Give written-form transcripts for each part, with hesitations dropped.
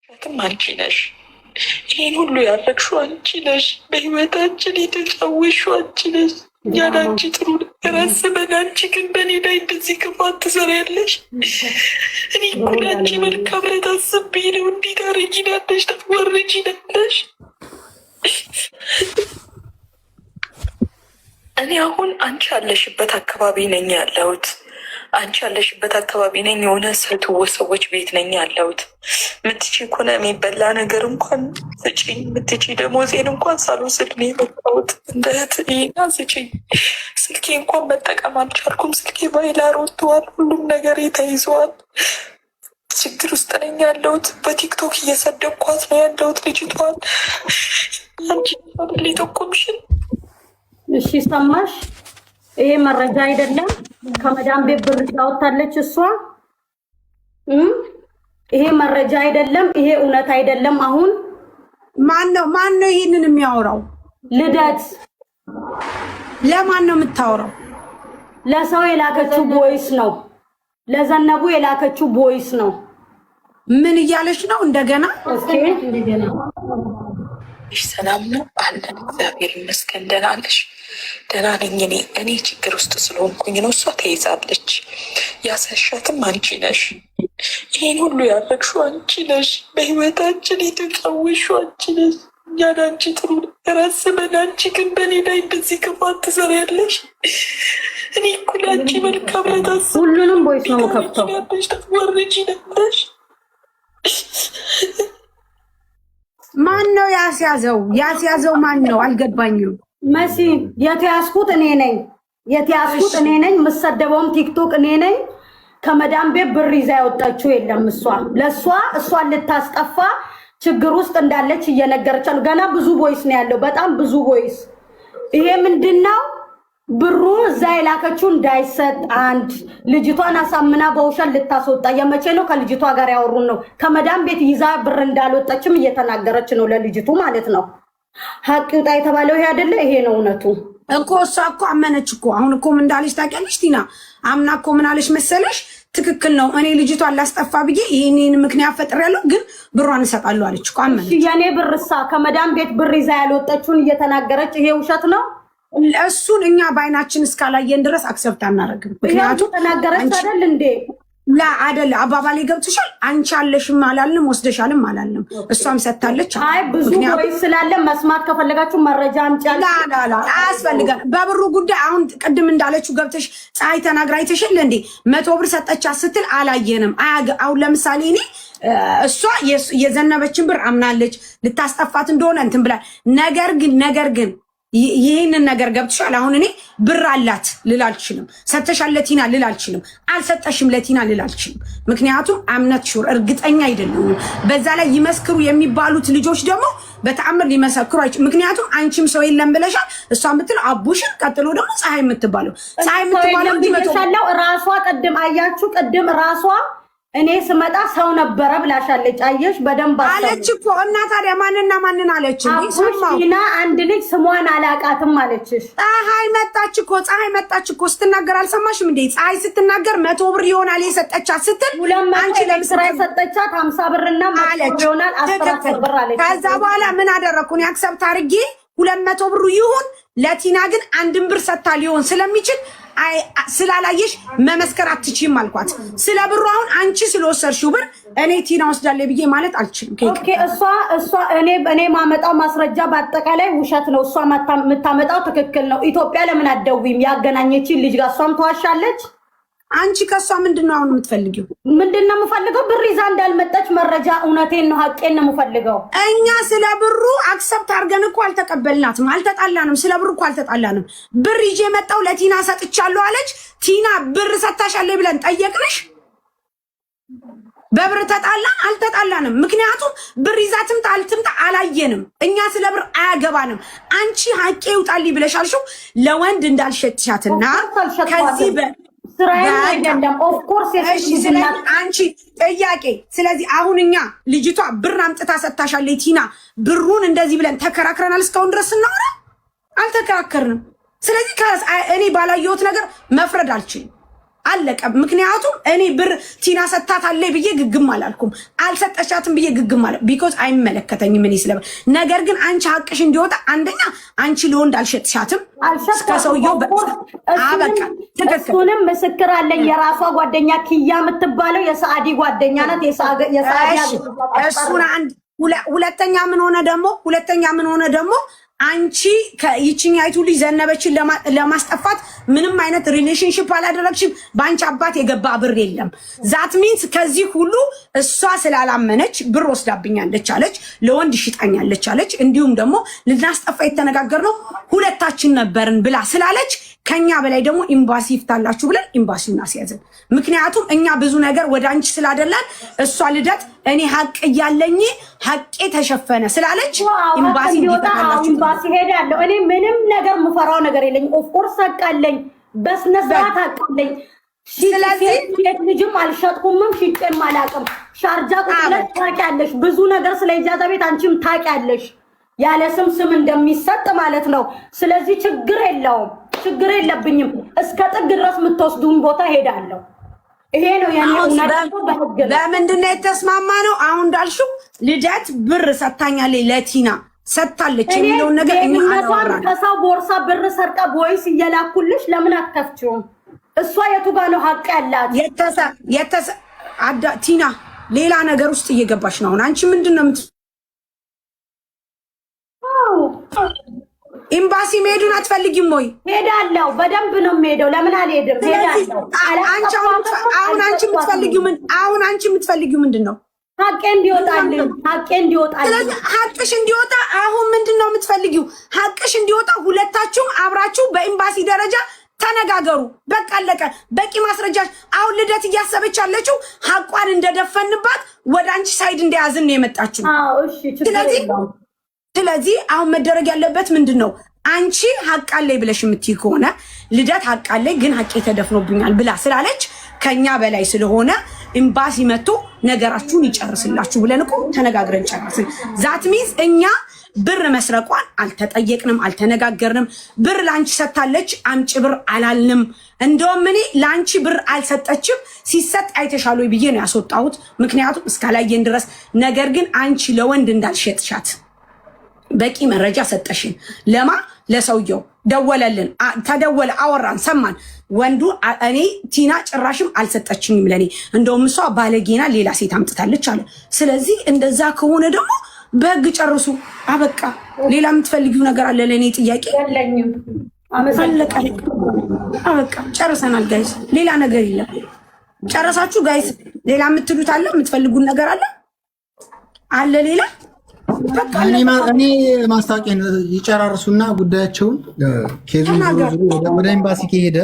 ያሳሻትም አንቺ ነሽ። ይህን ሁሉ ያደረግሽው አንቺ ነሽ። በህይወታችን የተጫወትሽው አንቺ ነሽ። እኛን አንቺ ጥሩ ነገር አስበን፣ አንቺ ግን በእኔ ላይ እንደዚህ ክፋት ትሰሪያለሽ። እኔ እኮ ለአንቺ መልካምነት አስቤ ነው። እንዲህ ታረጊናለሽ፣ ታዋርጂናለሽ። እኔ አሁን አንቺ ያለሽበት አካባቢ ነኝ ያለሁት። አንቺ ያለሽበት አካባቢ ነኝ። የሆነ ሰዎች ቤት ነኝ ያለሁት። ምትቺ ከሆነ የሚበላ ነገር እንኳን ስጪኝ። ምትቺ ደሞዜን እንኳን ሳልወስድ ነው የመጣሁት። እንደ እህትና ስጪኝ። ስልኬ እንኳን መጠቀም አልቻልኩም። ስልኬ ባይላር ወጥተዋል። ሁሉም ነገር ተይዘዋል። ችግር ውስጥ ነኝ ያለሁት። በቲክቶክ እየሰደብኳት ነው ያለሁት ልጅቷን። አንቺ ጠቆምሽን። እሺ ሰማሽ? ይሄ መረጃ አይደለም። ከመዳም ቤት ብር ታወጣለች እሷ። ይሄ መረጃ አይደለም። ይሄ እውነት አይደለም። አሁን ማን ነው ይሄንን የሚያወራው? ልደት ለማን ነው የምታወራው? ለሰው የላከችው ቦይስ ነው። ለዘነቡ የላከችው ቦይስ ነው። ምን እያለች ነው? እንደገና ሰላም ነው አለን። እግዚአብሔር ይመስገን። ደህና ነሽ? ደህና ነኝ። እኔ ችግር ውስጥ ስለሆንኩኝ ነው። እሷ ተይዛለች። ያሳሻትም አንቺ ነሽ። ይህን ሁሉ ያደረግሽው አንቺ ነሽ። በህይወታችን የተጫወትሽው አንቺ ነሽ። እኛን አንቺ ጥሩ ነገር አስበን፣ አንቺ ግን በእኔ ላይ እንደዚህ ክፋት ትሰሪያለሽ። እኔ እኮ ለአንቺ መልካምነት አስቤ ሁሉንም ቦይስ ነው ከፍተው ታዋርጂናለሽ። ማን ነው ያስያዘው? ያስያዘው ማን ነው? አልገባኝም። መሲ የተያዝኩት እኔ ነኝ። የምሰደበውም ቲክቶክ እኔ ነኝ። ከመዳም ቤት ብር ይዛ ያወጣችው የለም። እሷን ልታስጠፋ ችግር ውስጥ እንዳለች እየነገረች ነው። ገና ብዙ ቦይስ ነው ያለው፣ በጣም ብዙ ቦይስ። ይሄ ምንድነው? ብሩ እዛ የላከችው እንዳይሰጥ አንድ ልጅቷን አሳምና በውሸት ልታስወጣ። የመቼ ነው? ከልጅቷ ጋር ያወሩን ነው። ከመዳም ቤት ይዛ ብር እንዳልወጣችም እየተናገረች ነው ለልጅቱ ማለት ነው። ሀቅ ይውጣ የተባለው ይሄ አይደለ? ይሄ ነው እውነቱ እኮ። እሷ እኮ አመነች እኮ። አሁን እኮ ምን እንዳለች ታውቂያለሽ ቲና? አምና እኮ ምን አለች መሰለሽ? ትክክል ነው፣ እኔ ልጅቷን ላስጠፋ ብዬ ይሄንን ምክንያት ፈጥሬያለሁ፣ ግን ብሯን እሰጣለሁ አለች እኮ። አመነች። የኔ ብርሳ ከመዳም ቤት ብር ይዛ ያልወጣችውን እየተናገረች ይሄ ውሸት ነው። እሱን እኛ በአይናችን እስካላየን ድረስ አክሰብት አናደርግም። ምክንያቱም ተናገረች አይደል እንዴ? ላ አይደል አባባሌ ገብቶሻል። አንቺ አለሽም አላልንም፣ ወስደሻልም አላልንም። እሷም ሰጥታለች። አይ ብዙ ወይ ስላለ መስማት ከፈለጋችሁ መረጃ አምጫለሁ። ላ አያስፈልጋል። በብሩ ጉዳይ አሁን ቅድም እንዳለችው ገብተሽ ፀሐይ ተናግራ አይተሽል እንዴ? 100 ብር ሰጠቻት ስትል አላየንም። አሁን ለምሳሌ እኔ እሷ የዘነበችን ብር አምናለች፣ ልታስጠፋት እንደሆነ እንትን ብላል። ነገር ግን ይህንን ነገር ገብትሻል። አሁን እኔ ብር አላት ልል አልችልም። ሰተሻል ለቲና ልል አልችልም። አልሰጠሽም ለቲና ልል አልችልም። ምክንያቱም አምነት ሹር እርግጠኛ አይደለም። በዛ ላይ ይመስክሩ የሚባሉት ልጆች ደግሞ በተአምር ሊመሰክሩ አይችልም። ምክንያቱም አንቺም ሰው የለም ብለሻል። እሷ የምትለው አቡሽን፣ ቀጥሎ ደግሞ ፀሐይ የምትባለው ራሷ ቅድም አያችሁ፣ ቅድም ራሷ እኔ ስመጣ ሰው ነበረ ብላሻለች። አየሽ በደንብ አለች እኮ። እና ታዲያ ማንና ማንን አለች? አቡሽና አንድ ልጅ ስሟን አላቃትም አለችሽ። ፀሐይ መጣች እኮ ስትናገር አልሰማሽም እንዴ? ፀሐይ ስትናገር 100 ብር ይሆናል የሰጠቻት ስትል አንቺ ለምስራ የሰጠቻት 50 ብርና 100 ብር ይሆናል 10 ብር አለች። ከዛ በኋላ ምን አደረኩኝ? አክሰብት አድርጌ 200 ብሩ ይሁን ለቲና ግን አንድን ብር ሰጥታ ሊሆን ስለሚችል ስላላየሽ መመስከር አትችይም አልኳት። ስለ ብሩ አሁን አንቺ ስለወሰድሽው ብር እኔ ቲና ወስዳለሁ ብዬ ማለት አልችልም። ኦኬ እሷ እኔ ማመጣው ማስረጃ በአጠቃላይ ውሸት ነው። እሷ የምታመጣው ትክክል ነው። ኢትዮጵያ ለምን አትደውይም? ያገናኘችን ልጅ ጋር እሷም ተዋሻለች። አንቺ ከሷ ምንድነው አሁን የምትፈልጊው? ምንድነው የምፈልገው? ብር ይዛ እንዳልመጣች መረጃ፣ እውነቴን ነው፣ ሀቄን ነው የምፈልገው። እኛ ስለ ብሩ አክሰፕት አድርገን እኮ አልተቀበልናትም፣ አልተጣላንም። ስለ ብሩ እኮ አልተጣላንም። ብር ይዤ መጣው ለቲና ሰጥቻለሁ አለች። ቲና ብር ሰጥታሻለች ብለን ጠየቅንሽ። በብር ተጣላን? አልተጣላንም። ምክንያቱም ብር ይዛ ትምጣ አልትምጣ አላየንም። እኛ ስለ ብር አያገባንም። አንቺ ሀቄ ይውጣልኝ ብለሻልሽው ለወንድ እንዳልሸጥሻትና ከዚህ አይደለም ኦፍ ኮርስ አንቺ ጥያቄ። ስለዚህ አሁን እኛ ልጅቷ ብር አምጥታ ሰጥታሻለች ቲና ብሩን እንደዚህ ብለን ተከራክረናል። እስካሁን ድረስ ስናወራ አልተከራከርንም። ስለዚህ እኔ ባላየሁት ነገር መፍረድ አለቀ። ምክንያቱም እኔ ብር ቲና ሰጥታታለች ብዬ ግግም አላልኩም፣ አልሰጠቻትም ብዬ ግግም አለ ቢኮዝ አይመለከተኝም እኔ ስለበ። ነገር ግን አንቺ ሀቅሽ እንዲወጣ አንደኛ አንቺ ለወንድ አልሸጥሻትም ከሰውየው አበቃ። እሱንም ምስክር አለኝ። የራሷ ጓደኛ ኪያ የምትባለው የሰአዲ ጓደኛ ናት። እሱን አንድ ሁለተኛ ምን ሆነ ደግሞ አንቺ ከይችኛይቱ ልጅ ዘነበችን ለማስጠፋት ምንም አይነት ሪሌሽንሽፕ አላደረግሽም። በአንቺ አባት የገባ ብር የለም። ዛት ሚንስ ከዚህ ሁሉ እሷ ስላላመነች ብር ወስዳብኛለች አለች፣ ለወንድ ሽጣኛለች አለች። እንዲሁም ደግሞ ልናስጠፋ የተነጋገርነው ሁለታችን ነበርን ብላ ስላለች ከኛ በላይ ደግሞ ኤምባሲ ይፍታላችሁ ብለን ኤምባሲውን አስያዝን። ምክንያቱም እኛ ብዙ ነገር ወደ አንቺ ስላደላን እሷ ልደት እኔ ሀቅ እያለኝ ሀቄ ተሸፈነ ስላለች ኤምባሲ ይፈታላችሁ። ኤምባሲ ሄዳለሁ። እኔ ምንም ነገር ምፈራው ነገር የለኝ። ኦፍኮርስ ሀቃለኝ፣ በስነ ስርዓት ሀቃለኝ። ስለዚህ ልጅም አልሸጥኩምም ሽጬም አላቅም። ሻርጃ ቁጥለት ታውቂያለሽ፣ ብዙ ነገር ስለ ኢጃዛ ቤት አንቺም ታውቂያለሽ። ያለ ስም እንደሚሰጥ ማለት ነው። ስለዚህ ችግር የለውም፣ ችግር የለብኝም። እስከ ጥግ ድረስ የምትወስዱን ቦታ ሄዳለሁ። ይሄ ነው የኔ እውነት። ለምንድን ነው የተስማማነው? አሁን እንዳልሽው ልደት ብር ሰጥታኛለች ለቲና ሰጥታለች የሚለውን ነገር እኛ አላወራንም። ከሰው ቦርሳ ብር ሰርቃ ቦይስ እየላኩልሽ ለምን አትከፍቺውም? እሷ የቱ ጋር ነው ሀቅ ያላት? ቲና ሌላ ነገር ውስጥ እየገባሽ ነው። አሁን አንቺ ምንድን ነው ኤምባሲ መሄዱን አትፈልጊም ወይ? ሄዳለሁ፣ በደንብ ነው የምሄደው። ለምን አልሄድም? ሄዳለሁ። አሁን አንቺ የምትፈልጊው ምንድን ነው? ሀቄ እንዲወጣልኝ፣ ሀቄ እንዲወጣልኝ። ስለዚህ ሀቅሽ እንዲወጣ አሁን ምንድን ነው የምትፈልጊው? ሀቅሽ እንዲወጣ ሁለታችሁም አብራችሁ በኤምባሲ ደረጃ ተነጋገሩ። በቃ አለቀ። በቂ ማስረጃ። አሁን ልደት እያሰበች ያለችው ሀቋን እንደደፈንባት ወደ አንቺ ሳይድ እንደያዝን ነው የመጣችው። ስለዚህ አሁን መደረግ ያለበት ምንድን ነው? አንቺ ሀቃለይ ብለሽ የምትይ ከሆነ ልደት ሀቃለይ ግን ሀቄ ተደፍኖብኛል ብላ ስላለች ከኛ በላይ ስለሆነ ኤምባሲ መጥቶ ነገራችሁን ይጨርስላችሁ ብለን እኮ ተነጋግረን ጨርስን። ዛት ሚንስ እኛ ብር መስረቋን አልተጠየቅንም፣ አልተነጋገርንም። ብር ላንቺ ሰጥታለች አምጪ ብር አላልንም። እንደውም እኔ ላንቺ ብር አልሰጠችም፣ ሲሰጥ አይተሻል ብዬ ነው ያስወጣሁት፣ ምክንያቱም እስካላየን ድረስ። ነገር ግን አንቺ ለወንድ እንዳልሸጥሻት በቂ መረጃ ሰጠሽን። ለማ ለሰውየው ደወለልን፣ ተደወለ፣ አወራን፣ ሰማን። ወንዱ እኔ ቲና ጭራሽም አልሰጠችኝም ለኔ፣ እንደውም እሷ ባለጌና ሌላ ሴት አምጥታለች አለ። ስለዚህ እንደዛ ከሆነ ደግሞ በህግ ጨርሱ፣ አበቃ። ሌላ የምትፈልጊው ነገር አለ? ለኔ ጥያቄ የለኝም። አለቀ፣ አበቃ፣ ጨርሰናል ጋይስ። ሌላ ነገር የለም። ጨረሳችሁ ጋይስ? ሌላ የምትሉት አለ? የምትፈልጉን ነገር አለ ሌላ? እኔ ማስታወቂያ ይጨራርሱና ጉዳያቸውን ኬዙ ወደ ኤምባሲ ከሄደ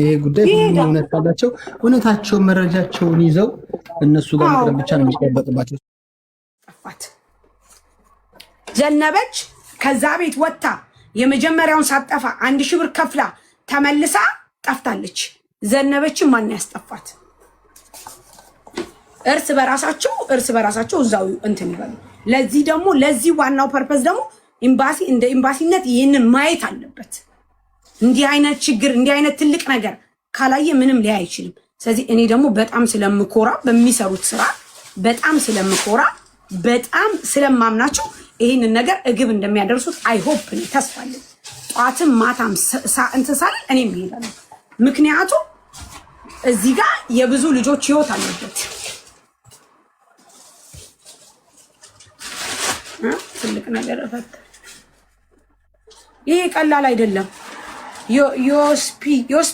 ይሄ ጉዳይ ሁሉም እውነት ካላቸው እውነታቸውን መረጃቸውን ይዘው እነሱ ጋር መቅረብ ብቻ ነው የሚጠበቅባቸው። ጠፋት ዘነበች ከዛ ቤት ወጥታ የመጀመሪያውን ሳጠፋ 1000 ብር ከፍላ ተመልሳ ጠፍታለች። ዘነበችን ማን ያስጠፋት? እርስ በራሳቸው እዛው እንትን ይበሉ። ለዚህ ዋናው ፐርፐዝ ደግሞ ኤምባሲ እንደ ኤምባሲነት ይህንን ማየት አለበት። እንዲህ አይነት ችግር እንዲህ አይነት ትልቅ ነገር ካላየ ምንም ሊያይ አይችልም። ስለዚህ እኔ ደግሞ በጣም ስለምኮራ በሚሰሩት ስራ በጣም ስለማምናቸው ይህንን ነገር እግብ እንደሚያደርሱት አይሆፕ ተስፋ አለኝ። ጧትም ማታም እንትሳል እኔም እሄዳለሁ። ምክንያቱም እዚህ ጋር የብዙ ልጆች ህይወት አለበት። ትልቅ ነገር ፈት ይሄ ቀላል አይደለም። ዮስፒ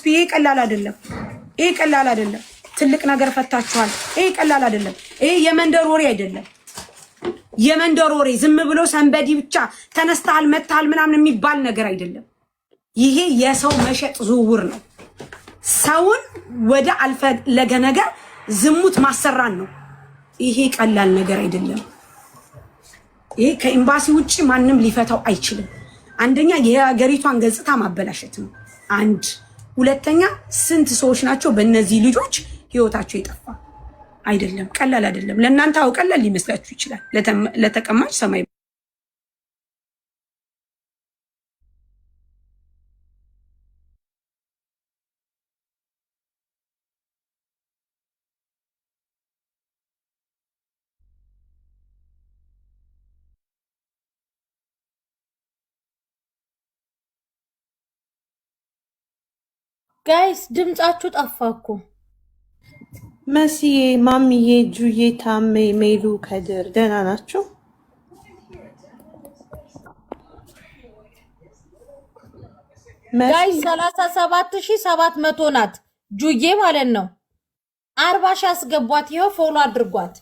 ይሄ ቀላል አይደለም። ትልቅ ነገር ፈታችኋል። ይሄ ቀላል አይደለም። ይሄ የመንደር ወሬ አይደለም። የመንደር ወሬ ዝም ብሎ ሰንበዲ ብቻ ተነስተሃል መታሃል ምናምን የሚባል ነገር አይደለም። ይሄ የሰው መሸጥ ዝውውር ነው። ሰውን ወደ አልፈለገ ነገር ዝሙት ማሰራን ነው። ይሄ ቀላል ነገር አይደለም። ይሄ ከኤምባሲ ውጪ ማንም ሊፈታው አይችልም። አንደኛ የሀገሪቷን ገጽታ ማበላሸት ነው። ሁለተኛ ስንት ሰዎች ናቸው በእነዚህ ልጆች ህይወታቸው የጠፋ? አይደለም፣ ቀላል አይደለም። ለእናንተ ቀላል ሊመስላችሁ ይችላል። ለተቀማጭ ሰማይ ጋይስ ድምጻችሁ ጠፋኩ። መሲዬ፣ ማሚዬ፣ ጁዬ፣ ታሜ፣ ሜሉ፣ ከድር ደህና ናችሁ? ጋይስ 37700 ናት ጁዬ ማለት ነው። 40 ሺህ አስገቧት። ይኸው ፎሎ አድርጓት።